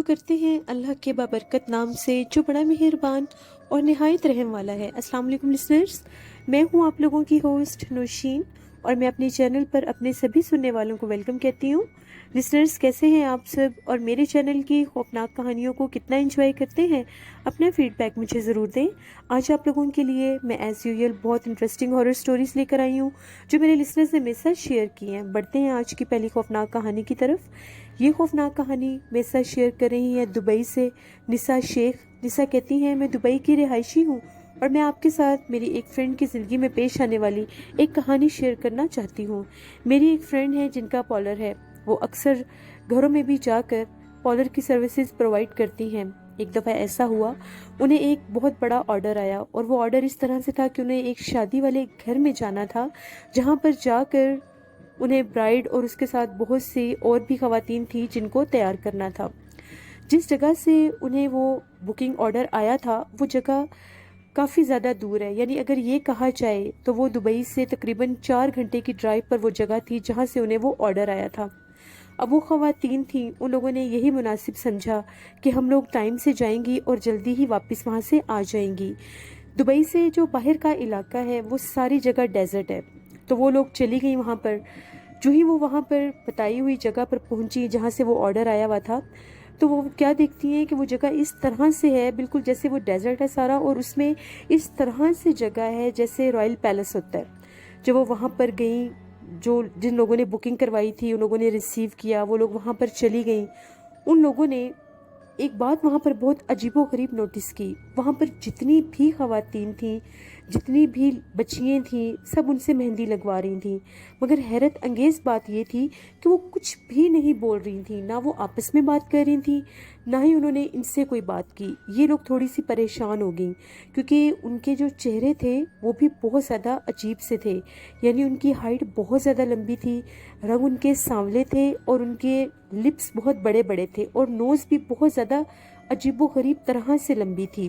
کرتے ہیں اللہ کے بابرکت نام سے جو بڑا مہربان اور نہایت رحم والا ہے۔ السلام علیکم لسنرز، میں ہوں آپ لوگوں کی ہوسٹ نوشین، اور میں اپنے چینل پر اپنے سبھی سننے والوں کو ویلکم کہتی ہوں۔ لسنرز، کیسے ہیں آپ سب، اور میرے چینل کی خوفناک کہانیوں کو کتنا انجوائے کرتے ہیں؟ اپنا فیڈ بیک مجھے ضرور دیں۔ آج آپ لوگوں کے لیے میں ایز یوزول بہت انٹرسٹنگ ہارر سٹوریز لے کر آئی ہوں جو میرے لسنرز نے میرے ساتھ شیئر کی ہیں۔ بڑھتے ہیں آج کی پہلی خوفناک کہانی کی طرف۔ یہ خوفناک کہانی میرے ساتھ شیئر کر رہی ہیں دبئی سے نسا شیخ۔ نسا کہتی ہیں، میں دبئی کی رہائشی ہوں اور میں آپ کے ساتھ میری ایک فرینڈ کی زندگی میں پیش آنے والی ایک کہانی شیئر کرنا چاہتی ہوں۔ میری ایک فرینڈ ہے جن کا پارلر ہے، وہ اکثر گھروں میں بھی جا کر پارلر کی سروسز پرووائڈ کرتی ہیں۔ ایک دفعہ ایسا ہوا، انہیں ایک بہت بڑا آرڈر آیا، اور وہ آرڈر اس طرح سے تھا کہ انہیں ایک شادی والے گھر میں جانا تھا، جہاں پر جا کر انہیں برائڈ اور اس کے ساتھ بہت سی اور بھی خواتین تھیں جن کو تیار کرنا تھا۔ جس جگہ سے انہیں وہ بکنگ آرڈر آیا تھا وہ جگہ کافی زیادہ دور ہے، یعنی اگر یہ کہا جائے تو وہ دبئی سے تقریباً 4 گھنٹے کی ڈرائیو پر وہ جگہ تھی جہاں سے انہیں وہ آرڈر آیا تھا۔ اب وہ خواتین تھیں، ان لوگوں نے یہی مناسب سمجھا کہ ہم لوگ ٹائم سے جائیں گی اور جلدی ہی واپس وہاں سے آ جائیں گی۔ دبئی سے جو باہر کا علاقہ ہے وہ ساری جگہ ڈیزرٹ ہے، تو وہ لوگ چلی گئیں وہاں پر۔ جو ہی وہ وہاں پر بتائی ہوئی جگہ پر پہنچی جہاں سے وہ آرڈر آیا ہوا تھا، تو وہ کیا دیکھتی ہیں کہ وہ جگہ اس طرح سے ہے بالکل جیسے وہ ڈیزرٹ ہے سارا، اور اس میں اس طرح سے جگہ ہے جیسے رائل پیلس ہوتا ہے۔ جب وہ وہاں پر گئیں، جن لوگوں نے بکنگ کروائی تھی ان لوگوں نے ریسیو کیا، وہ لوگ وہاں پر چلی گئیں۔ ان لوگوں نے ایک بات وہاں پر بہت عجیب و غریب نوٹس کی، وہاں پر جتنی بھی خواتین تھیں، جتنی بھی بچیاں تھیں، سب ان سے مہندی لگوا رہی تھیں، مگر حیرت انگیز بات یہ تھی کہ وہ کچھ بھی نہیں بول رہی تھیں، نہ وہ آپس میں بات کر رہی تھیں، نہ ہی انہوں نے ان سے کوئی بات کی۔ یہ لوگ تھوڑی سی پریشان ہو گئیں کیونکہ ان کے جو چہرے تھے وہ بھی بہت زیادہ عجیب سے تھے، یعنی ان کی ہائٹ بہت زیادہ لمبی تھی، رنگ ان کے سانولے تھے، اور ان کے لپس بہت بڑے بڑے تھے، اور نوز بھی بہت زیادہ عجیب و غریب طرح سے لمبی تھی۔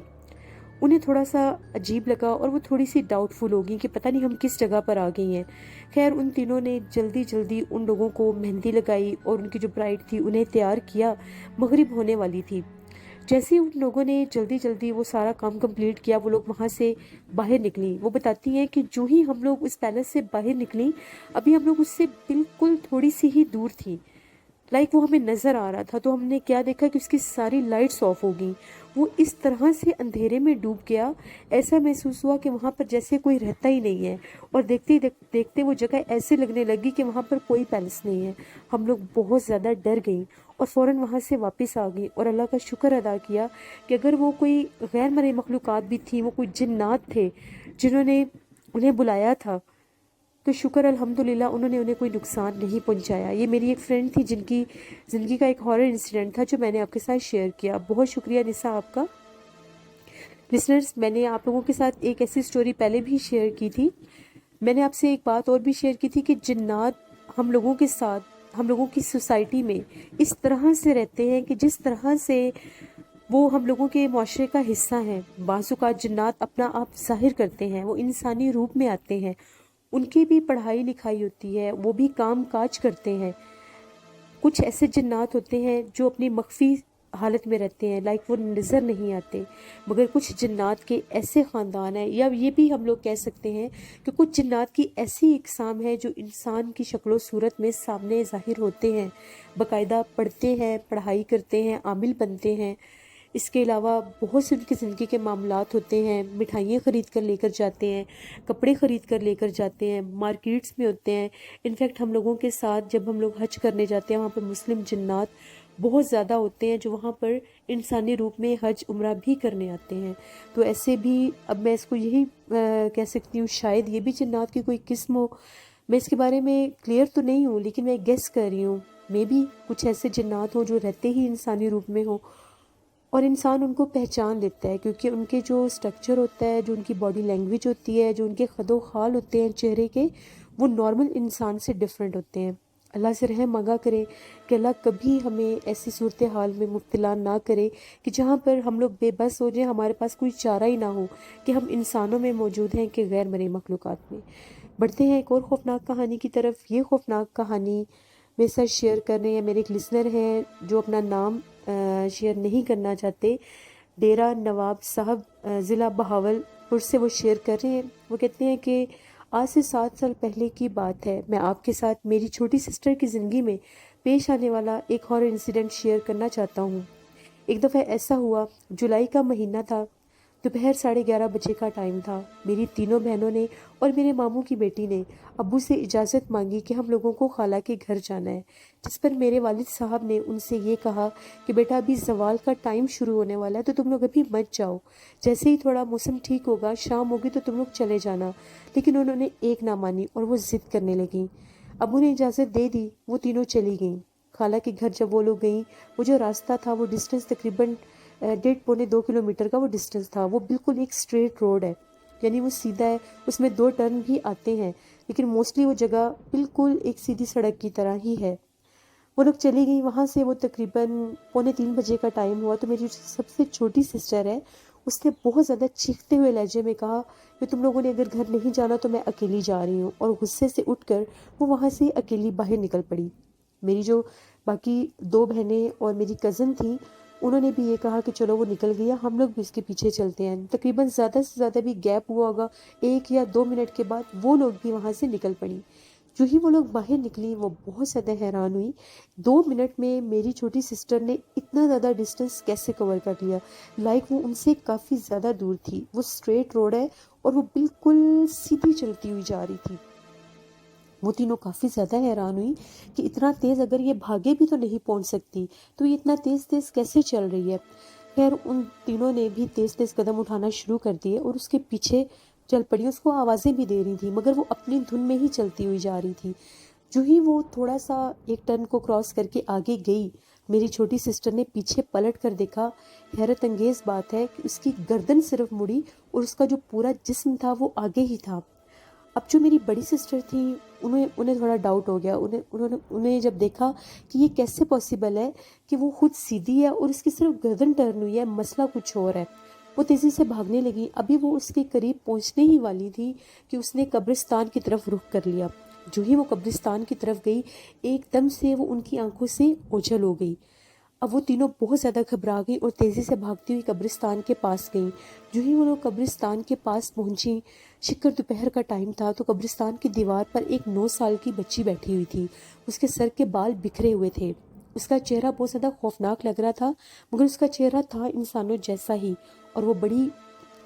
انہیں تھوڑا سا عجیب لگا اور وہ تھوڑی سی ڈاؤٹ فل ہو گئی کہ پتہ نہیں ہم کس جگہ پر آ گئی ہیں۔ خیر، ان تینوں نے جلدی جلدی ان لوگوں کو مہندی لگائی اور ان کی جو برائڈ تھی انہیں تیار کیا، مغرب ہونے والی تھی۔ جیسے ہی ان لوگوں نے جلدی جلدی وہ سارا کام کمپلیٹ کیا، وہ لوگ وہاں سے باہر نکلیں۔ وہ بتاتی ہیں کہ جو ہی ہم لوگ اس پیلس سے باہر نکلیں، ابھی ہم لوگ اس سے بالکل تھوڑی سی ہی دور تھیں، وہ ہمیں نظر آ رہا تھا، تو ہم نے کیا دیکھا کہ اس کی ساری لائٹس آف ہو گئیں، وہ اس طرح سے اندھیرے میں ڈوب گیا، ایسا محسوس ہوا کہ وہاں پر جیسے کوئی رہتا ہی نہیں ہے، اور دیکھتے دیکھتے وہ جگہ ایسے لگنے لگی کہ وہاں پر کوئی پیلس نہیں ہے۔ ہم لوگ بہت زیادہ ڈر گئیں اور فوراً وہاں سے واپس آ گئیں، اور اللہ کا شکر ادا کیا کہ اگر وہ کوئی غیر مرئی مخلوقات بھی تھیں، وہ کوئی جنات تھے جنہوں نے انہیں بلایا تھا، تو شکر الحمدللہ انہیں کوئی نقصان نہیں پہنچایا۔ یہ میری ایک فرینڈ تھی جن کی زندگی کا ایک ہارر انسیڈنٹ تھا جو میں نے آپ کے ساتھ شیئر کیا۔ بہت شکریہ نسا آپ کا۔ لسنرز، میں نے آپ لوگوں کے ساتھ ایک ایسی سٹوری پہلے بھی شیئر کی تھی۔ میں نے آپ سے ایک بات اور بھی شیئر کی تھی کہ جنات ہم لوگوں کے ساتھ، ہم لوگوں کی سوسائٹی میں اس طرح سے رہتے ہیں کہ جس طرح سے وہ ہم لوگوں کے معاشرے کا حصہ ہیں۔ بعض اوقات جنات اپنا آپ ظاہر کرتے ہیں، وہ انسانی روپ میں آتے ہیں، ان کی بھی پڑھائی لکھائی ہوتی ہے، وہ بھی کام کاج کرتے ہیں۔ کچھ ایسے جنات ہوتے ہیں جو اپنی مخفی حالت میں رہتے ہیں، وہ نظر نہیں آتے، مگر کچھ جنات کے ایسے خاندان ہیں، یا یہ بھی ہم لوگ کہہ سکتے ہیں کہ کچھ جنات کی ایسی اقسام ہے جو انسان کی شکل و صورت میں سامنے ظاہر ہوتے ہیں، باقاعدہ پڑھتے ہیں، پڑھائی کرتے ہیں، عامل بنتے ہیں۔ اس کے علاوہ بہت سے ان کی زندگی کے معاملات ہوتے ہیں، مٹھائیاں خرید کر لے کر جاتے ہیں، کپڑے خرید کر لے کر جاتے ہیں، مارکیٹس میں ہوتے ہیں۔ انفیکٹ ہم لوگوں کے ساتھ جب ہم لوگ حج کرنے جاتے ہیں، وہاں پر مسلم جنات بہت زیادہ ہوتے ہیں جو وہاں پر انسانی روپ میں حج عمرہ بھی کرنے آتے ہیں۔ تو ایسے بھی اب میں اس کو یہی کہہ سکتی ہوں، شاید یہ بھی جنات کی کوئی قسم ہو، میں اس کے بارے میں کلیئر تو نہیں ہوں، لیکن میں گیس کر رہی ہوں، مے بی کچھ ایسے جنات ہوں جو رہتے ہی انسانی روپ میں ہوں، اور انسان ان کو پہچان لیتا ہے کیونکہ ان کے جو سٹرکچر ہوتا ہے، جو ان کی باڈی لینگویج ہوتی ہے، جو ان کے خد و خال ہوتے ہیں چہرے کے، وہ نارمل انسان سے ڈیفرنٹ ہوتے ہیں۔ اللہ سے رحم مانگا کریں کہ اللہ کبھی ہمیں ایسی صورتحال میں مبتلا نہ کرے کہ جہاں پر ہم لوگ بے بس ہو جائیں، ہمارے پاس کوئی چارہ ہی نہ ہو کہ ہم انسانوں میں موجود ہیں کہ غیر مرئی مخلوقات میں۔ بڑھتے ہیں ایک اور خوفناک کہانی کی طرف۔ یہ خوفناک کہانی میرے ساتھ شیئر کر رہے ہیں. میرے ایک لسنر ہیں جو اپنا نام شیئر نہیں کرنا چاہتے, ڈیرہ نواب صاحب ضلع بہاول پور سے وہ شیئر کر رہے ہیں. وہ کہتے ہیں کہ آج سے 7 سال پہلے کی بات ہے, میں آپ کے ساتھ میری چھوٹی سسٹر کی زندگی میں پیش آنے والا ایک ہارر انسیڈنٹ شیئر کرنا چاہتا ہوں. ایک دفعہ ایسا ہوا, جولائی کا مہینہ تھا, دوپہر 11:30 بجے کا ٹائم تھا. میری تینوں بہنوں نے اور میرے ماموں کی بیٹی نے ابو سے اجازت مانگی کہ ہم لوگوں کو خالہ کے گھر جانا ہے, جس پر میرے والد صاحب نے ان سے یہ کہا کہ بیٹا ابھی زوال کا ٹائم شروع ہونے والا ہے تو تم لوگ ابھی مت جاؤ, جیسے ہی تھوڑا موسم ٹھیک ہوگا, شام ہوگی تو تم لوگ چلے جانا. لیکن انہوں نے ایک نہ مانی اور وہ ضد کرنے لگیں. ابو نے اجازت دے دی, وہ تینوں چلی گئیں. خالہ کے گھر جب وہ لوگ گئیں, وہ جو راستہ تھا وہ ڈسٹینس تقریباً 1.5-2 کلومیٹر کا وہ ڈسٹینس تھا. وہ بالکل ایک اسٹریٹ روڈ ہے, یعنی وہ سیدھا ہے, اس میں 2 ٹرن بھی آتے ہیں, لیکن موسٹلی وہ جگہ بالکل ایک سیدھی سڑک کی طرح ہی ہے. وہ لوگ چلی گئیں وہاں سے. وہ تقریباً 2:45 بجے کا ٹائم ہوا تو میری سب سے چھوٹی سسٹر ہے, اس نے بہت زیادہ چیختے ہوئے لہجے میں کہا کہ تم لوگوں نے اگر گھر نہیں جانا تو میں اکیلی جا رہی ہوں, اور غصے سے اٹھ کر وہ وہاں سے اکیلی باہر نکل پڑی. میری جو باقی 2 بہنیں اور میری کزن تھیں, انہوں نے بھی یہ کہا کہ چلو وہ نکل گیا, ہم لوگ بھی اس کے پیچھے چلتے ہیں. تقریباً زیادہ سے زیادہ بھی گیپ ہوا ہوگا 1 یا 2 منٹ کے بعد وہ لوگ بھی وہاں سے نکل پڑی. جو ہی وہ لوگ باہر نکلی وہ بہت زیادہ حیران ہوئی, 2 منٹ میں میری چھوٹی سسٹر نے اتنا زیادہ ڈسٹینس کیسے کور کر لیا. لائک وہ ان سے کافی زیادہ دور تھی. وہ اسٹریٹ روڈ ہے اور وہ بالکل سیدھی چلتی ہوئی جا رہی تھی. وہ تینوں کافی زیادہ حیران ہوئی کہ اتنا تیز اگر یہ بھاگے بھی تو نہیں پہنچ سکتی, تو یہ اتنا تیز تیز کیسے چل رہی ہے. خیر ان تینوں نے بھی تیز تیز قدم اٹھانا شروع کر دیے اور اس کے پیچھے چل پڑی. اس کو آوازیں بھی دے رہی تھی مگر وہ اپنی دھن میں ہی چلتی ہوئی جا رہی تھی. جو ہی وہ تھوڑا سا ایک ٹرن کو کراس کر کے آگے گئی, میری چھوٹی سسٹر نے پیچھے پلٹ کر دیکھا. حیرت انگیز بات ہے کہ اس کی گردن صرف مڑی اور اس کا جو پورا جسم تھا وہ آگے ہی تھا. اب جو میری بڑی سسٹر تھی انہیں تھوڑا ڈاؤٹ ہو گیا. انہیں جب دیکھا کہ یہ کیسے پاسبل ہے کہ وہ خود سیدھی ہے اور اس کی صرف گردن ٹرن ہوئی ہے, مسئلہ کچھ اور ہے. وہ تیزی سے بھاگنے لگی. ابھی وہ اس کے قریب پہنچنے ہی والی تھی کہ اس نے قبرستان کی طرف رخ کر لیا. جو ہی وہ قبرستان کی طرف گئی, ایک دم سے وہ ان کی آنکھوں سے اوجھل ہو گئی. اب وہ تینوں بہت زیادہ گھبرا گئیں اور تیزی سے بھاگتی ہوئی قبرستان کے پاس گئیں. جو ہی وہ لوگ قبرستان کے پاس پہنچیں, شکر دوپہر کا ٹائم تھا, تو قبرستان کی دیوار پر ایک 9 سال کی بچی بیٹھی ہوئی تھی. اس کے سر کے بال بکھرے ہوئے تھے. اس کا چہرہ بہت زیادہ خوفناک لگ رہا تھا, مگر اس کا چہرہ تھا انسانوں جیسا ہی, اور وہ بڑی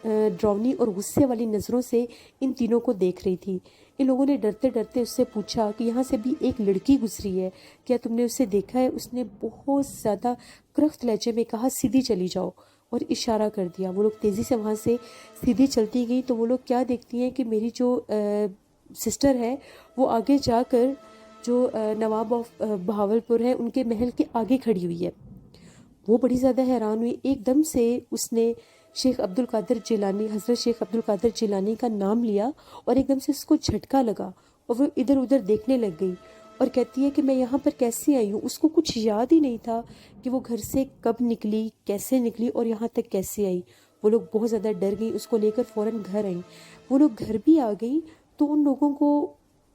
ڈراؤنی اور غصے والی نظروں سے ان تینوں کو دیکھ رہی تھی. ان لوگوں نے ڈرتے ڈرتے اس سے پوچھا کہ یہاں سے بھی ایک لڑکی گزری ہے, کیا تم نے اسے دیکھا ہے؟ اس نے بہت زیادہ کرخت لہجے میں کہا سیدھی چلی جاؤ, اور اشارہ کر دیا. وہ لوگ تیزی سے وہاں سے سیدھی چلتی گئی تو وہ لوگ کیا دیکھتی ہیں کہ میری جو سسٹر ہے وہ آگے جا کر جو نواب آف بہاول پور ہے ان کے محل کے آگے کھڑی ہوئی ہے. وہ بڑی زیادہ حیران ہوئی. ایک دم سے اس نے شیخ عبد القادر جیلانی, حضرت شیخ عبد القادر جیلانی کا نام لیا, اور ایک دم سے اس کو جھٹکا لگا اور وہ ادھر ادھر دیکھنے لگ گئی اور کہتی ہے کہ میں یہاں پر کیسے آئی ہوں. اس کو کچھ یاد ہی نہیں تھا کہ وہ گھر سے کب نکلی, کیسے نکلی اور یہاں تک کیسے آئی. وہ لوگ بہت زیادہ ڈر گئی. اس کو لے کر فوراً گھر آئیں. وہ لوگ گھر بھی آ گئیں تو ان لوگوں کو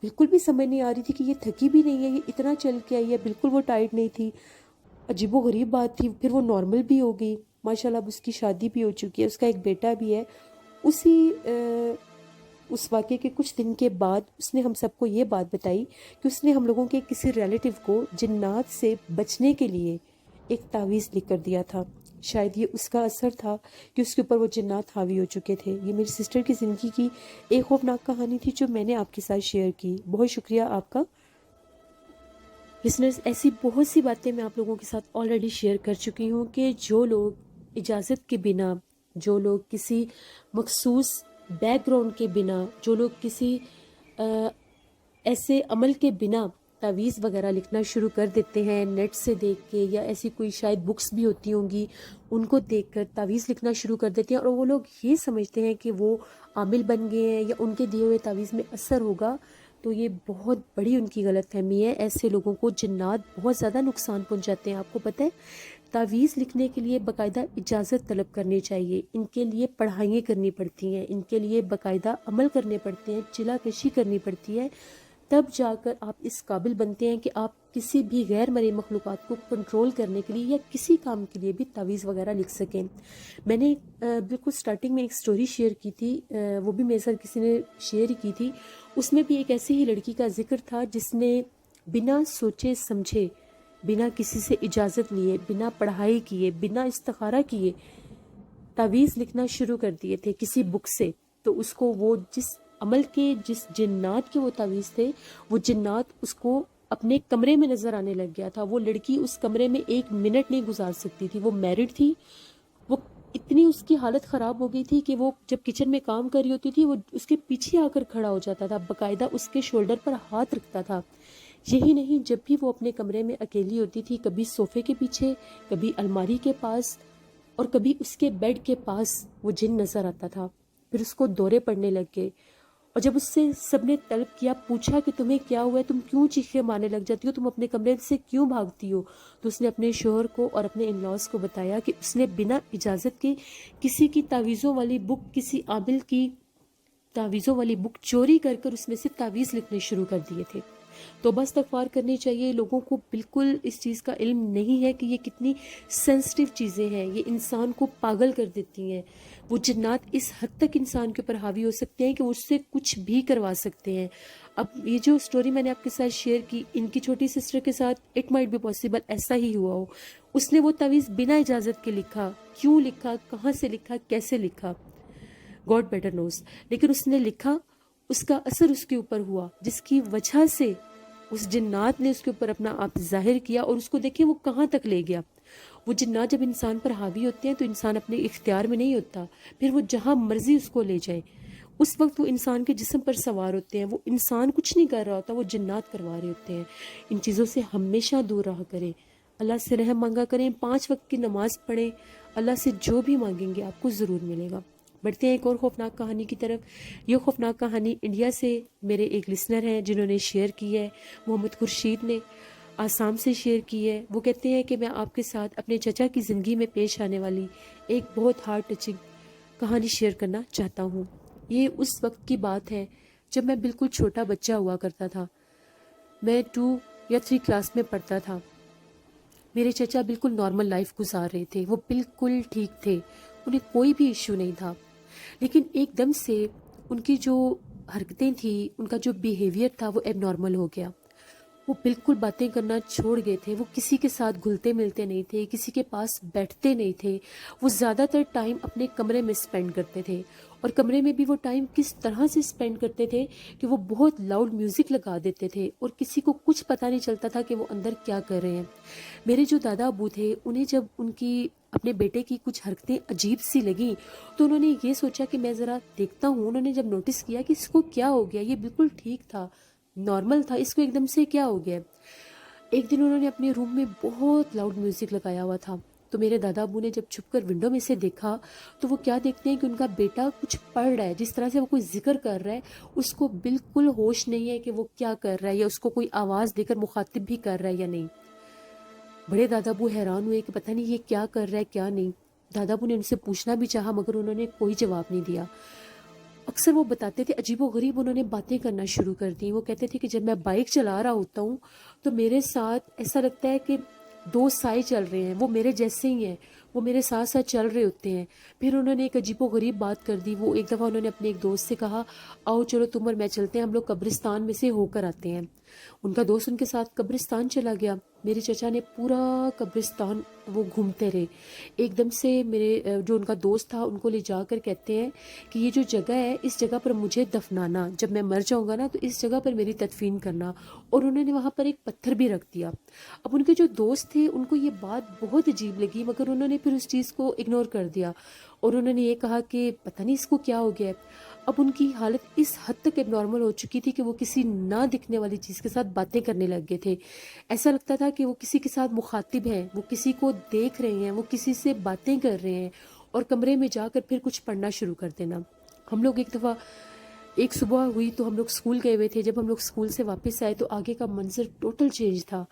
بالکل بھی سمجھ نہیں آ رہی تھی کہ یہ تھکی بھی نہیں ہے, یہ اتنا چل کے آئی ہے, بالکل وہ ٹائرڈ نہیں تھی. عجیب و غریب بات تھی. پھر وہ نارمل بھی ہو گئی ماشاءاللہ. اب اس کی شادی بھی ہو چکی ہے, اس کا ایک بیٹا بھی ہے. اس واقعے کے کچھ دن کے بعد اس نے ہم سب کو یہ بات بتائی کہ اس نے ہم لوگوں کے کسی ریلیٹیو کو جنات سے بچنے کے لیے ایک تعویذ لکھ کر دیا تھا. شاید یہ اس کا اثر تھا کہ اس کے اوپر وہ جنات حاوی ہو چکے تھے. یہ میری سسٹر کی زندگی کی ایک خوفناک کہانی تھی جو میں نے آپ کے ساتھ شیئر کی. بہت شکریہ آپ کا. لسنرز, ایسی بہت سی باتیں میں آپ لوگوں کے ساتھ آلریڈی شیئر کر چکی ہوں کہ جو لوگ اجازت کے بنا, جو لوگ کسی مخصوص بیک گراؤنڈ کے بنا, جو لوگ کسی ایسے عمل کے بنا تعویذ وغیرہ لکھنا شروع کر دیتے ہیں نیٹ سے دیکھ کے, یا ایسی کوئی شاید بکس بھی ہوتی ہوں گی ان کو دیکھ کر تعویذ لکھنا شروع کر دیتے ہیں, اور وہ لوگ یہ سمجھتے ہیں کہ وہ عامل بن گئے ہیں یا ان کے دیے ہوئے تعویذ میں اثر ہوگا, تو یہ بہت بڑی ان کی غلط فہمی ہے. ایسے لوگوں کو جنات بہت زیادہ نقصان پہنچاتے ہیں. آپ کو پتہ ہے تعویذ لکھنے کے لیے باقاعدہ اجازت طلب کرنی چاہیے, ان کے لیے پڑھائیاں کرنی پڑتی ہیں, ان کے لیے باقاعدہ عمل کرنے پڑتے ہیں, چلا کشی کرنی پڑتی ہے. تب جا کر آپ اس قابل بنتے ہیں کہ آپ کسی بھی غیر مرئی مخلوقات کو کنٹرول کرنے کے لیے یا کسی کام کے لیے بھی تعویذ وغیرہ لکھ سکیں۔ میں نے بالکل سٹارٹنگ میں ایک سٹوری شیئر کی تھی، وہ بھی میرے ساتھ کسی نے شیئر کی تھی۔ اس میں بھی ایک ایسی ہی لڑکی کا ذکر تھا جس نے بنا سوچے سمجھے، بنا کسی سے اجازت لیے، بنا پڑھائی کیے، بنا استخارہ کیے تعویذ لکھنا شروع کر دیے تھے کسی بک سے۔ تو اس کو وہ جس عمل کے، جس جنات کے وہ تعویذ تھے، وہ جنات اس کو اپنے کمرے میں نظر آنے لگ گیا تھا۔ وہ لڑکی اس کمرے میں 1 منٹ نہیں گزار سکتی تھی۔ وہ میرڈ تھی، وہ اتنی اس کی حالت خراب ہو گئی تھی کہ وہ جب کچن میں کام کر رہی ہوتی تھی، وہ اس کے پیچھے آ کر کھڑا ہو جاتا تھا، باقاعدہ اس کے شولڈر پر ہاتھ رکھتا تھا۔ یہی نہیں، جب بھی وہ اپنے کمرے میں اکیلی ہوتی تھی، کبھی صوفے کے پیچھے، کبھی الماری کے پاس اور کبھی اس کے بیڈ کے پاس وہ جن نظر آتا تھا۔ پھر اس کو دورے پڑنے لگ گئے، اور جب اس سے سب نے طلب کیا، پوچھا کہ تمہیں کیا ہوا ہے، تم کیوں چیخیں مارنے لگ جاتی ہو، تم اپنے کمرے سے کیوں بھاگتی ہو، تو اس نے اپنے شوہر کو اور اپنے ان لاز کو بتایا کہ اس نے بنا اجازت کے کسی کی تعویذوں والی بک، کسی عامل کی تعویذوں والی بک چوری کر کر اس میں سے تعویذ لکھنے شروع کر دیے تھے۔ توبہ استغفار کرنی چاہیے۔ لوگوں کو بالکل اس چیز کا علم نہیں ہے کہ یہ کتنی سینسٹیو چیزیں ہیں، یہ انسان کو پاگل کر دیتی ہیں۔ وہ جنات اس حد تک انسان کے اوپر حاوی ہو سکتے ہیں کہ وہ اس سے کچھ بھی کروا سکتے ہیں۔ اب یہ جو سٹوری میں نے آپ کے ساتھ شیئر کی، ان کی چھوٹی سسٹر کے ساتھ اٹ مائٹ بی پاسبل ایسا ہی ہوا ہو۔ اس نے وہ تعویذ بنا اجازت کے لکھا، کیوں لکھا، کہاں سے لکھا، کیسے لکھا، گاڈ بیٹر نوز، لیکن اس نے لکھا، اس کا اثر اس کے اوپر ہوا، جس کی وجہ سے اس جنات نے اس کے اوپر اپنا آپ ظاہر کیا، اور اس کو دیکھیں وہ کہاں تک لے گیا۔ وہ جنات جب انسان پر حاوی ہوتے ہیں تو انسان اپنے اختیار میں نہیں ہوتا، پھر وہ جہاں مرضی اس کو لے جائے۔ اس وقت وہ انسان کے جسم پر سوار ہوتے ہیں، وہ انسان کچھ نہیں کر رہا ہوتا، وہ جنات کروا رہے ہوتے ہیں۔ ان چیزوں سے ہمیشہ دور رہا کریں، اللہ سے رحم مانگا کریں، 5 وقت کی نماز پڑھیں، اللہ سے جو بھی مانگیں گے آپ کو ضرور ملے گا۔ بڑھتے ہیں ایک اور خوفناک کہانی کی طرف۔ یہ خوفناک کہانی انڈیا سے میرے ایک لسنر ہیں جنہوں نے شیئر کی ہے، محمد خورشید نے آسام سے شیئر کی ہے۔ وہ کہتے ہیں کہ میں آپ کے ساتھ اپنے چچا کی زندگی میں پیش آنے والی ایک بہت ہارٹ ٹچنگ کہانی شیئر کرنا چاہتا ہوں۔ یہ اس وقت کی بات ہے جب میں بالکل چھوٹا بچہ ہوا کرتا تھا، میں 2 یا 3 کلاس میں پڑھتا تھا۔ میرے چچا بالکل نارمل لائف گزار رہے تھے، وہ بالکل ٹھیک تھے، انہیں کوئی بھی ایشو نہیں تھا، لیکن ایک دم سے ان کی جو حرکتیں تھیں، ان کا جو بیہیویئر تھا وہ ایب نارمل ہو گیا۔ وہ بالکل باتیں کرنا چھوڑ گئے تھے، وہ کسی کے ساتھ گھلتے ملتے نہیں تھے، کسی کے پاس بیٹھتے نہیں تھے، وہ زیادہ تر ٹائم اپنے کمرے میں سپینڈ کرتے تھے، اور کمرے میں بھی وہ ٹائم کس طرح سے سپینڈ کرتے تھے کہ وہ بہت لاؤڈ میوزک لگا دیتے تھے، اور کسی کو کچھ پتہ نہیں چلتا تھا کہ وہ اندر کیا کر رہے ہیں۔ میرے جو دادا ابو تھے، انہیں جب ان کی اپنے بیٹے کی کچھ حرکتیں عجیب سی لگیں تو انہوں نے یہ سوچا کہ میں ذرا دیکھتا ہوں۔ انہوں نے جب نوٹس کیا کہ اس کو کیا ہو گیا، یہ بالکل ٹھیک تھا، نارمل تھا، اس کو ایک دم سے کیا ہو گیا۔ ایک دن انہوں نے اپنے روم میں بہت لاؤڈ میوزک لگایا ہوا تھا، تو میرے دادا ابو نے جب چھپ کر ونڈو میں سے دیکھا تو وہ کیا دیکھتے ہیں کہ ان کا بیٹا کچھ پڑھ رہا ہے، جس طرح سے وہ کوئی ذکر کر رہا ہے، اس کو بالکل ہوش نہیں ہے کہ وہ کیا کر رہا ہے، یا اس کو کوئی آواز دے کر مخاطب بھی کر رہا ہے یا نہیں۔ بڑے دادا ابو حیران ہوئے کہ پتہ نہیں یہ کیا کر رہا ہے کیا نہیں۔ دادا ابو نے ان سے پوچھنا بھی چاہا مگر انہوں نے کوئی جواب نہیں دیا۔ اکثر وہ بتاتے تھے عجیب و غریب انہوں نے باتیں کرنا شروع کر دی۔ وہ کہتے تھے کہ جب میں بائک چلا رہا ہوتا ہوں تو میرے ساتھ ایسا لگتا ہے کہ 2 سائے چل رہے ہیں، وہ میرے جیسے ہی ہیں، وہ میرے ساتھ ساتھ چل رہے ہوتے ہیں۔ پھر انہوں نے ایک عجیب و غریب بات کر دی۔ وہ ایک دفعہ انہوں نے اپنے ایک دوست سے کہا، آؤ چلو تم اور میں چلتے ہیں، ہم لوگ قبرستان میں سے ہو کر آتے ہیں۔ ان کا دوست ان کے ساتھ قبرستان چلا گیا۔ میرے چچا نے پورا قبرستان وہ گھومتے رہے۔ ایک دم سے میرے جو ان کا دوست تھا ان کو لے جا کر کہتے ہیں کہ یہ جو جگہ ہے اس جگہ پر مجھے دفنانا، جب میں مر جاؤں گا نا تو اس جگہ پر میری تدفین کرنا، اور انہوں نے وہاں پر ایک پتھر بھی رکھ دیا۔ اب ان کے جو دوست تھے ان کو یہ بات بہت عجیب لگی، مگر انہوں نے پھر اس چیز کو اگنور کر دیا، اور انہوں نے یہ کہا کہ پتہ نہیں اس کو کیا ہو گیا ہے۔ اب ان کی حالت اس حد تک اب نارمل ہو چکی تھی کہ وہ کسی نہ دکھنے والی چیز کے ساتھ باتیں کرنے لگ گئے تھے۔ ایسا لگتا تھا کہ وہ کسی کے ساتھ مخاطب ہیں، وہ کسی کو دیکھ رہے ہیں، وہ کسی سے باتیں کر رہے ہیں، اور کمرے میں جا کر پھر کچھ پڑھنا شروع کر دینا۔ ہم لوگ ایک دفعہ ایک صبح ہوئی تو ہم لوگ اسکول گئے ہوئے تھے۔ جب ہم لوگ اسکول سے واپس آئے تو آگے کا منظر ٹوٹل چینج تھا۔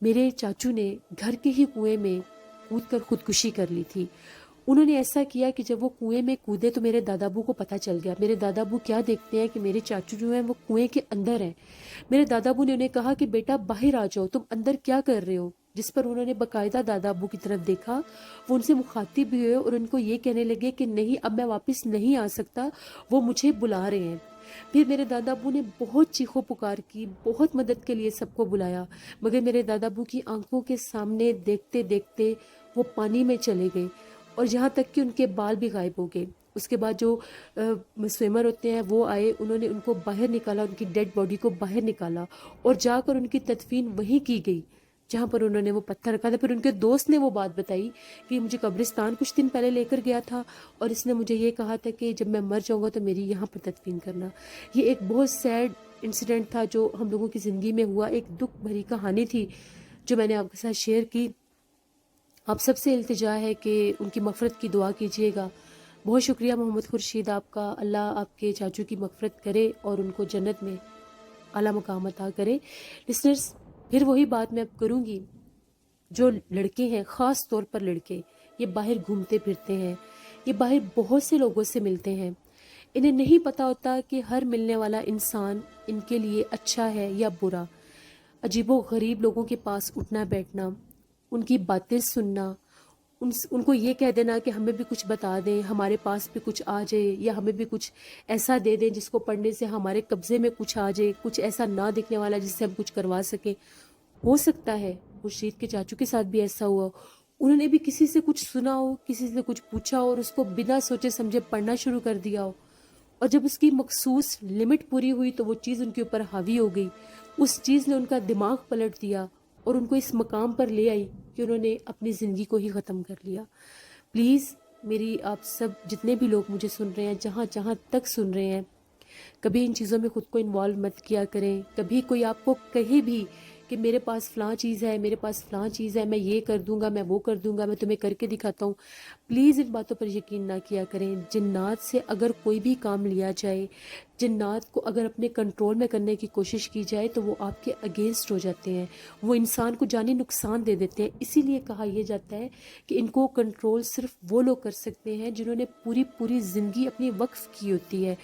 میرے چاچو نے گھر کے ہی کنویں میں کود کر خودکشی کر لی تھی۔ انہوں نے ایسا کیا کہ جب وہ کنویں میں کودے تو میرے دادا ابو کو پتہ چل گیا. میرے دادا ابو کیا دیکھتے ہیں کہ میرے چاچو جو ہیں وہ کنویں کے اندر ہیں. میرے دادا ابو نے انہیں کہا کہ بیٹا باہر آ جاؤ, تم اندر کیا کر رہے ہو؟ جس پر انہوں نے باقاعدہ دادا ابو کی طرف دیکھا, وہ ان سے مخاطب بھی ہوئے اور ان کو یہ کہنے لگے کہ نہیں, اب میں واپس نہیں آ سکتا, وہ مجھے بلا رہے ہیں. پھر میرے دادا ابو نے بہت چیخو پکار کی, بہت مدد کے لیے سب کو بلایا, مگر میرے دادا ابو کی آنکھوں کے سامنے دیکھتے دیکھتے وہ پانی میں چلے گئے, اور جہاں تک کہ ان کے بال بھی غائب ہو گئے. اس کے بعد جو سوئمر ہوتے ہیں وہ آئے, انہوں نے ان کو باہر نکالا, ان کی ڈیڈ باڈی کو باہر نکالا, اور جا کر ان کی تدفین وہیں کی گئی جہاں پر انہوں نے وہ پتھر رکھا تھا. پھر ان کے دوست نے وہ بات بتائی کہ مجھے قبرستان کچھ دن پہلے لے کر گیا تھا, اور اس نے مجھے یہ کہا تھا کہ جب میں مر جاؤں گا تو میری یہاں پر تدفین کرنا. یہ ایک بہت سیڈ انسیڈنٹ تھا جو ہم لوگوں کی زندگی میں ہوا, ایک دکھ بھری کہانی تھی جو میں نے آپ کے ساتھ شیئر کی. آپ سب سے التجا ہے کہ ان کی مغفرت کی دعا کیجیے گا. بہت شکریہ محمد خورشید آپ کا, اللہ آپ کے چاچو کی مغفرت کرے اور ان کو جنت میں اعلیٰ مقام عطا کرے. لسنرز, پھر وہی بات میں اب کروں گی. جو لڑکے ہیں, خاص طور پر لڑکے, یہ باہر گھومتے پھرتے ہیں, یہ باہر بہت سے لوگوں سے ملتے ہیں. انہیں نہیں پتہ ہوتا کہ ہر ملنے والا انسان ان کے لیے اچھا ہے یا برا. عجیب و غریب لوگوں کے پاس اٹھنا بیٹھنا, ان کی باتیں سننا, ان کو یہ کہہ دینا کہ ہمیں بھی کچھ بتا دیں, ہمارے پاس بھی کچھ آ جائے, یا ہمیں بھی کچھ ایسا دے دیں جس کو پڑھنے سے ہمارے قبضے میں کچھ آ جائے, کچھ ایسا نہ دکھنے والا جس سے ہم کچھ کروا سکیں. ہو سکتا ہے خورشید کے چاچو کے ساتھ بھی ایسا ہوا, انہوں نے بھی کسی سے کچھ سنا ہو, کسی سے کچھ پوچھا ہو, اور اس کو بنا سوچے سمجھے پڑھنا شروع کر دیا ہو, اور جب اس کی مخصوص لمٹ پوری ہوئی تو وہ چیز ان کے اوپر حاوی ہو گئی. اس چیز نے ان کا دماغ پلٹ دیا اور ان کو اس مقام پر لے آئی کہ انہوں نے اپنی زندگی کو ہی ختم کر لیا. پلیز میری آپ سب جتنے بھی لوگ مجھے سن رہے ہیں, جہاں جہاں تک سن رہے ہیں, کبھی ان چیزوں میں خود کو انوالو مت کیا کریں. کبھی کوئی آپ کو کہے بھی کہ میرے پاس فلاں چیز ہے, میرے پاس فلاں چیز ہے, میں یہ کر دوں گا, میں وہ کر دوں گا, میں تمہیں کر کے دکھاتا ہوں, پلیز ان باتوں پر یقین نہ کیا کریں. جنات سے اگر کوئی بھی کام لیا جائے, جنات کو اگر اپنے کنٹرول میں کرنے کی کوشش کی جائے تو وہ آپ کے اگینسٹ ہو جاتے ہیں, وہ انسان کو جانی نقصان دے دیتے ہیں. اسی لیے کہا یہ جاتا ہے کہ ان کو کنٹرول صرف وہ لوگ کر سکتے ہیں جنہوں نے پوری زندگی اپنی وقف کی ہوتی ہے,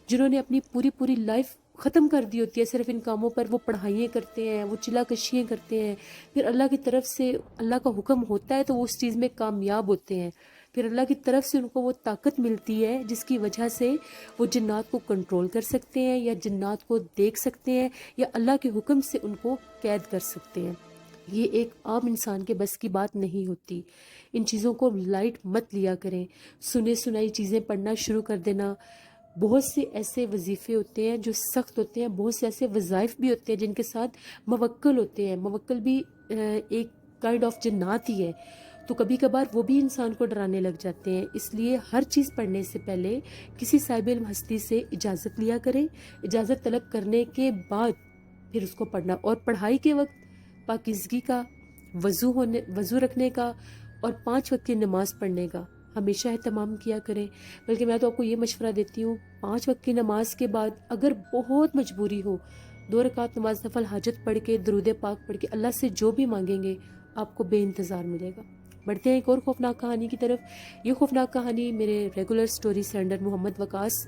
جنہوں نے اپنی پوری لائف ختم کر دی ہوتی ہے صرف ان کاموں پر. وہ پڑھائیاں کرتے ہیں, وہ چلا کشیاں کرتے ہیں, پھر اللہ کی طرف سے اللہ کا حکم ہوتا ہے تو وہ اس چیز میں کامیاب ہوتے ہیں. پھر اللہ کی طرف سے ان کو وہ طاقت ملتی ہے جس کی وجہ سے وہ جنات کو کنٹرول کر سکتے ہیں, یا جنات کو دیکھ سکتے ہیں, یا اللہ کے حکم سے ان کو قید کر سکتے ہیں. یہ ایک عام انسان کے بس کی بات نہیں ہوتی. ان چیزوں کو لائٹ مت لیا کریں. سنے سنائی چیزیں پڑھنا شروع کر دینا. بہت سے ایسے وظیفے ہوتے ہیں جو سخت ہوتے ہیں, بہت سے ایسے وظائف بھی ہوتے ہیں جن کے ساتھ موکل ہوتے ہیں. موکل بھی ایک کائنڈ آف جنات ہی ہے, تو کبھی کبھار وہ بھی انسان کو ڈرانے لگ جاتے ہیں. اس لیے ہر چیز پڑھنے سے پہلے کسی صاحب علم ہستی سے اجازت لیا کریں. اجازت طلب کرنے کے بعد پھر اس کو پڑھنا, اور پڑھائی کے وقت پاکیزگی کا, وضو رکھنے کا, اور 5 وقت کی نماز پڑھنے کا ہمیشہ اہتمام کیا کریں. بلکہ میں تو آپ کو یہ مشورہ دیتی ہوں, 5 وقت کی نماز کے بعد اگر بہت مجبوری ہو, 2 رکعت نماز نفل حاجت پڑھ کے, درود پاک پڑھ کے اللہ سے جو بھی مانگیں گے آپ کو بے انتظار ملے گا. بڑھتے ہیں ایک اور خوفناک کہانی کی طرف. یہ خوفناک کہانی میرے ریگولر سٹوری سینڈر محمد وقاص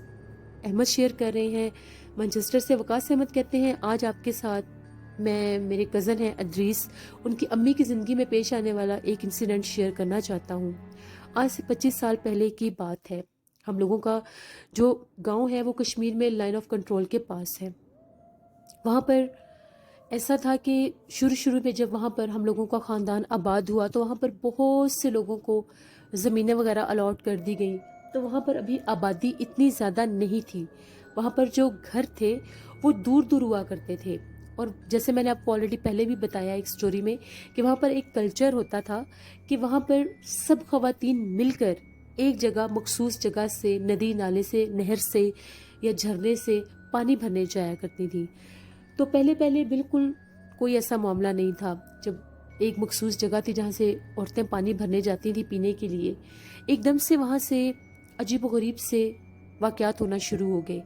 احمد شیئر کر رہے ہیں, مانچسٹر سے. وقاص احمد کہتے ہیں, آج آپ کے ساتھ میں, میرے کزن ہیں ادریس, ان کی امی کی زندگی میں پیش آنے والا ایک انسیڈنٹ شیئر کرنا چاہتا ہوں. آج سے 25 سال پہلے کی بات ہے. ہم لوگوں کا جو گاؤں ہے وہ کشمیر میں لائن آف کنٹرول کے پاس ہے. وہاں پر ایسا تھا کہ شروع میں جب وہاں پر ہم لوگوں کا خاندان آباد ہوا تو وہاں پر بہت سے لوگوں کو زمینیں وغیرہ الاٹ کر دی گئیں. تو وہاں پر ابھی آبادی اتنی زیادہ نہیں تھی. وہاں پر جو گھر تھے وہ دور دور ہوا کرتے تھے. اور جیسے میں نے آپ کو آلریڈی پہلے بھی بتایا ایک سٹوری میں کہ وہاں پر ایک کلچر ہوتا تھا کہ وہاں پر سب خواتین مل کر ایک جگہ, مخصوص جگہ سے, ندی نالے سے, نہر سے یا جھرنے سے پانی بھرنے جایا کرتی تھی. تو پہلے بالکل کوئی ایسا معاملہ نہیں تھا. جب ایک مخصوص جگہ تھی جہاں سے عورتیں پانی بھرنے جاتی تھیں پینے کے لیے, ایک دم سے وہاں سے عجیب و غریب سے واقعات ہونا شروع ہو گئے.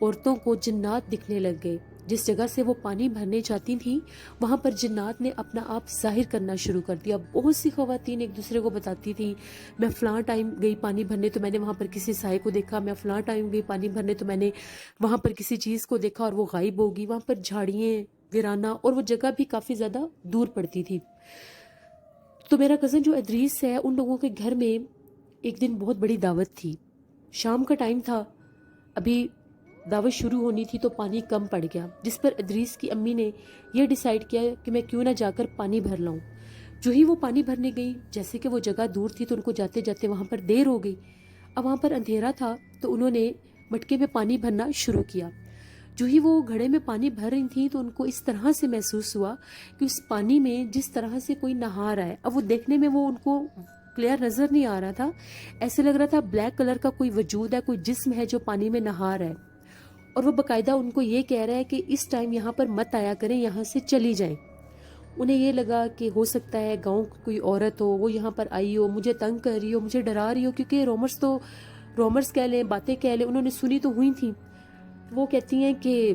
عورتوں کو جنات دکھنے لگ گئے, جس جگہ سے وہ پانی بھرنے جاتی تھیں وہاں پر جنات نے اپنا آپ ظاہر کرنا شروع کر دیا. بہت سی خواتین ایک دوسرے کو بتاتی تھیں میں فلاں ٹائم گئی پانی بھرنے تو میں نے وہاں پر کسی سائے کو دیکھا, میں فلاں ٹائم گئی پانی بھرنے تو میں نے وہاں پر کسی چیز کو دیکھا اور وہ غائب ہوگی. وہاں پر جھاڑیاں, ویرانہ اور وہ جگہ بھی کافی زیادہ دور پڑتی تھی. تو میرا کزن جو ادریس ہے ان لوگوں کے گھر میں ایک دن بہت بڑی دعوت تھی. شام کا ٹائم تھا, ابھی دعوت شروع ہونی تھی تو پانی کم پڑ گیا, جس پر ادریس کی امی نے یہ ڈیسائیڈ کیا کہ میں کیوں نہ جا کر پانی بھر لاؤں. جو ہی وہ پانی بھرنے گئی, جیسے کہ وہ جگہ دور تھی تو ان کو جاتے جاتے وہاں پر دیر ہو گئی. اب وہاں پر اندھیرا تھا تو انہوں نے مٹکے میں پانی بھرنا شروع کیا. جو ہی وہ گھڑے میں پانی بھر رہی تھیں تو ان کو اس طرح سے محسوس ہوا کہ اس پانی میں جس طرح سے کوئی نہا رہا ہے. اب وہ دیکھنے میں وہ ان کو کلیئر نظر نہیں آ رہا تھا, ایسے لگ رہا تھا بلیک کلر کا کوئی وجود ہے, کوئی جسم ہے جو پانی میں نہا رہا ہے. اور وہ باقاعدہ ان کو یہ کہہ رہا ہے کہ اس ٹائم یہاں پر مت آیا کریں, یہاں سے چلی جائیں. انہیں یہ لگا کہ ہو سکتا ہے گاؤں کی کوئی عورت ہو, وہ یہاں پر آئی ہو, مجھے تنگ کر رہی ہو, مجھے ڈرا رہی ہو, کیونکہ رومرز کہہ لیں, باتیں کہہ لیں, انہوں نے سنی تو ہوئی تھیں. وہ کہتی ہیں کہ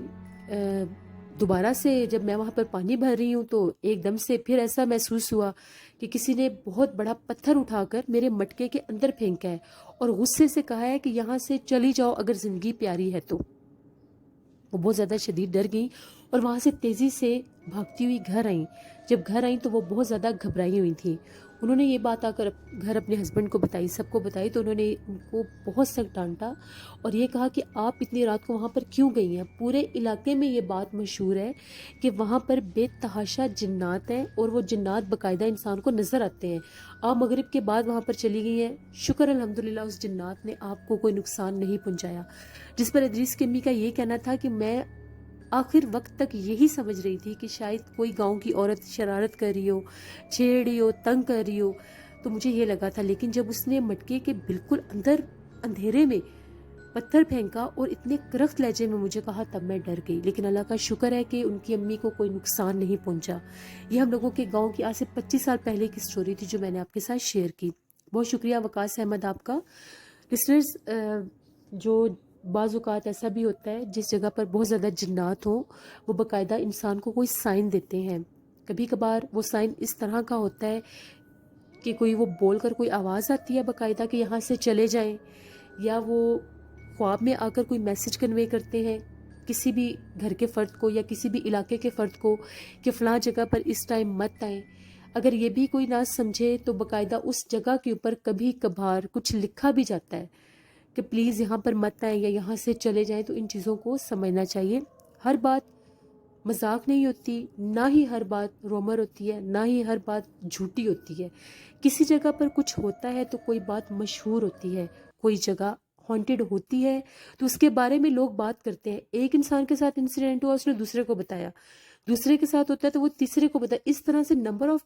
دوبارہ سے جب میں وہاں پر پانی بھر رہی ہوں تو ایک دم سے پھر ایسا محسوس ہوا کہ کسی نے بہت بڑا پتھر اٹھا کر میرے مٹکے کے اندر پھینکا ہے اور غصے سے کہا ہے کہ یہاں سے چلی جاؤ اگر زندگی پیاری ہے تو. وہ بہت زیادہ شدید ڈر گئیں اور وہاں سے تیزی سے بھاگتی ہوئی گھر آئیں. جب گھر آئیں تو وہ بہت زیادہ گھبرائی ہوئی تھیں. انہوں نے یہ بات آ کر گھر اپنے ہسبینڈ کو بتائی, سب کو بتائی, تو انہوں نے ان کو بہت سخت ڈانٹا اور یہ کہا کہ آپ اتنی رات کو وہاں پر کیوں گئی ہیں. پورے علاقے میں یہ بات مشہور ہے کہ وہاں پر بے تحاشا جنات ہیں اور وہ جنات باقاعدہ انسان کو نظر آتے ہیں. آپ مغرب کے بعد وہاں پر چلی گئی ہیں, شکر الحمدللہ اس جنات نے آپ کو کوئی نقصان نہیں پہنچایا. جس پر ادریس کی امی کا یہ کہنا تھا کہ میں آخر وقت تک یہی سمجھ رہی تھی کہ شاید کوئی گاؤں کی عورت شرارت کر رہی ہو, چھیڑ رہی ہو, تنگ کر رہی ہو, تو مجھے یہ لگا تھا. لیکن جب اس نے مٹکے کے بالکل اندر اندھیرے میں پتھر پھینکا اور اتنے کرخت لہجے میں مجھے کہا تب میں ڈر گئی. لیکن اللہ کا شکر ہے کہ ان کی امی کو کوئی نقصان نہیں پہنچا. یہ ہم لوگوں کے گاؤں کی آج سے 25 سال پہلے کی سٹوری تھی جو میں نے آپ کے ساتھ شیئر کی. بہت شکریہ وقاص احمد آپ کا. لسنرز, جو بعض اوقات ایسا بھی ہوتا ہے جس جگہ پر بہت زیادہ جنات ہوں وہ باقاعدہ انسان کو کوئی سائن دیتے ہیں. کبھی کبھار وہ سائن اس طرح کا ہوتا ہے کہ کوئی وہ بول کر کوئی آواز آتی ہے باقاعدہ کہ یہاں سے چلے جائیں, یا وہ خواب میں آ کر کوئی میسج کنوے کرتے ہیں کسی بھی گھر کے فرد کو یا کسی بھی علاقے کے فرد کو کہ فلاں جگہ پر اس ٹائم مت آئیں. اگر یہ بھی کوئی نہ سمجھے تو باقاعدہ اس جگہ کے اوپر کبھی کبھار کچھ لکھا بھی جاتا ہے کہ پلیز یہاں پر مت آئیں یا یہاں سے چلے جائیں. تو ان چیزوں کو سمجھنا چاہیے. ہر بات مذاق نہیں ہوتی, نہ ہی ہر بات رومر ہوتی ہے, نہ ہی ہر بات جھوٹی ہوتی ہے. کسی جگہ پر کچھ ہوتا ہے تو کوئی بات مشہور ہوتی ہے, کوئی جگہ ہانٹیڈ ہوتی ہے تو اس کے بارے میں لوگ بات کرتے ہیں. ایک انسان کے ساتھ انسیڈنٹ ہوا, اس نے دوسرے کو بتایا, دوسرے کے ساتھ ہوتا ہے تو وہ تیسرے کو بتایا. اس طرح سے نمبر آف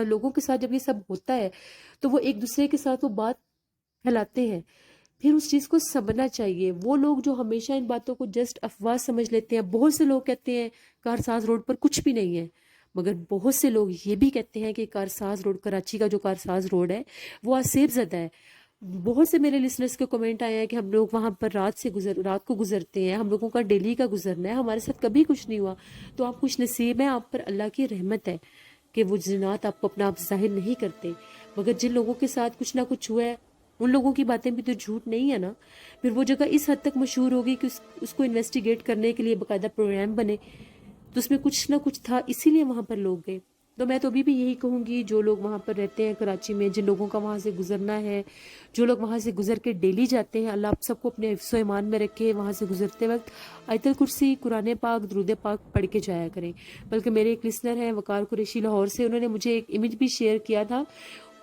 لوگوں کے ساتھ جب یہ سب ہوتا ہے تو وہ ایک دوسرے کے ساتھ وہ بات پھیلاتے ہیں. پھر اس چیز کو سمجھنا چاہیے. وہ لوگ جو ہمیشہ ان باتوں کو جسٹ افواہ سمجھ لیتے ہیں, بہت سے لوگ کہتے ہیں کارساز روڈ پر کچھ بھی نہیں ہے, مگر بہت سے لوگ یہ بھی کہتے ہیں کہ کارساز روڈ, کراچی کا جو کارساز روڈ ہے وہ آسیب زدہ ہے. بہت سے میرے لسنرز کے کمنٹ آئے ہیں کہ ہم لوگ وہاں پر رات کو گزرتے ہیں, ہم لوگوں کا ڈیلی کا گزرنا ہے, ہمارے ساتھ کبھی کچھ نہیں ہوا. تو آپ خوش نصیب ہیں, آپ پر اللہ کی رحمت ہے کہ وہ جنات آپ کو اپنا آپ ظاہر نہیں کرتے. مگر جن لوگوں کے ساتھ کچھ نہ کچھ ہوا ہے ان لوگوں کی باتیں بھی تو جھوٹ نہیں ہے نا. پھر وہ جگہ اس حد تک مشہور ہوگی کہ اس کو انویسٹیگیٹ کرنے کے لیے باقاعدہ پروگرام بنے, تو اس میں کچھ نہ کچھ تھا, اسی لیے وہاں پر لوگ گئے. تو میں تو ابھی بھی یہی کہوں گی, جو لوگ وہاں پر رہتے ہیں کراچی میں, جن لوگوں کا وہاں سے گزرنا ہے, جو لوگ وہاں سے گزر کے ڈیلی جاتے ہیں, اللہ آپ سب کو اپنے حفظ و ایمان میں رکھے. وہاں سے گزرتے وقت آیت الکرسی, قرآن پاک, درود پاک پڑھ کے جایا کریں. بلکہ میرے ایک لسنر ہیں وقار قریشی لاہور سے, انہوں نے مجھے ایک امیج بھی شیئر کیا تھا.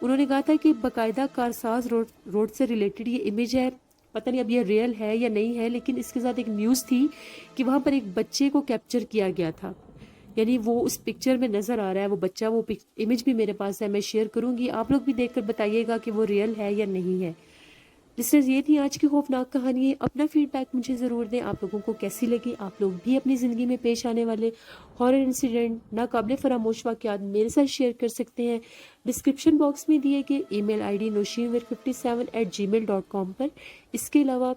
انہوں نے کہا تھا کہ باقاعدہ کارساز روڈ سے ریلیٹڈ یہ امیج ہے, پتہ نہیں اب یہ ریئل ہے یا نہیں ہے, لیکن اس کے ساتھ ایک نیوز تھی کہ وہاں پر ایک بچے کو کیپچر کیا گیا تھا. یعنی وہ اس پکچر میں نظر آ رہا ہے وہ بچہ, وہ امیج بھی میرے پاس ہے, میں شیئر کروں گی, آپ لوگ بھی دیکھ کر بتائیے گا کہ وہ ریئل ہے یا نہیں ہے. لسنرز, یہ تھی آج کی خوفناک کہانی. اپنا فیڈ بیک مجھے ضرور دیں, آپ لوگوں کو کیسی لگی. آپ لوگ بھی اپنی زندگی میں پیش آنے والے ہارر انسیڈنٹ, ناقابل فراموش واقعات میرے ساتھ شیئر کر سکتے ہیں ڈسکرپشن باکس میں دیے گئے ای میل آئی ڈی noshinwir57@gmail.com پر. اس کے علاوہ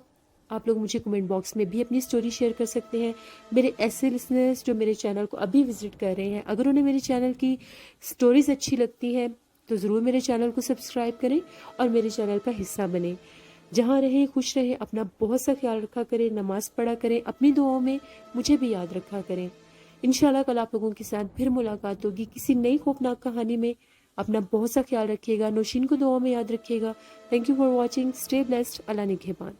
آپ لوگ مجھے کمنٹ باکس میں بھی اپنی سٹوری شیئر کر سکتے ہیں. میرے ایسے لسنرز جو میرے چینل کو ابھی وزٹ کر رہے ہیں، اگر انہیں میرے چینل کی سٹوریز اچھی لگتی ہے تو ضرور میرے چینل کو سبسکرائب کریں اور میرے چینل کا حصہ بنیں. جہاں رہیں خوش رہیں، اپنا بہت سا خیال رکھا کریں، نماز پڑھا کریں، اپنی دعاؤں میں مجھے بھی یاد رکھا کریں. انشاءاللہ کل آپ لوگوں کے ساتھ پھر ملاقات ہوگی کسی نئی خوفناک کہانی میں. اپنا بہت سا خیال رکھیے گا، نوشین کو دعاؤں میں یاد رکھیے گا. Thank you for watching. Stay blessed. اللہ نگہبان.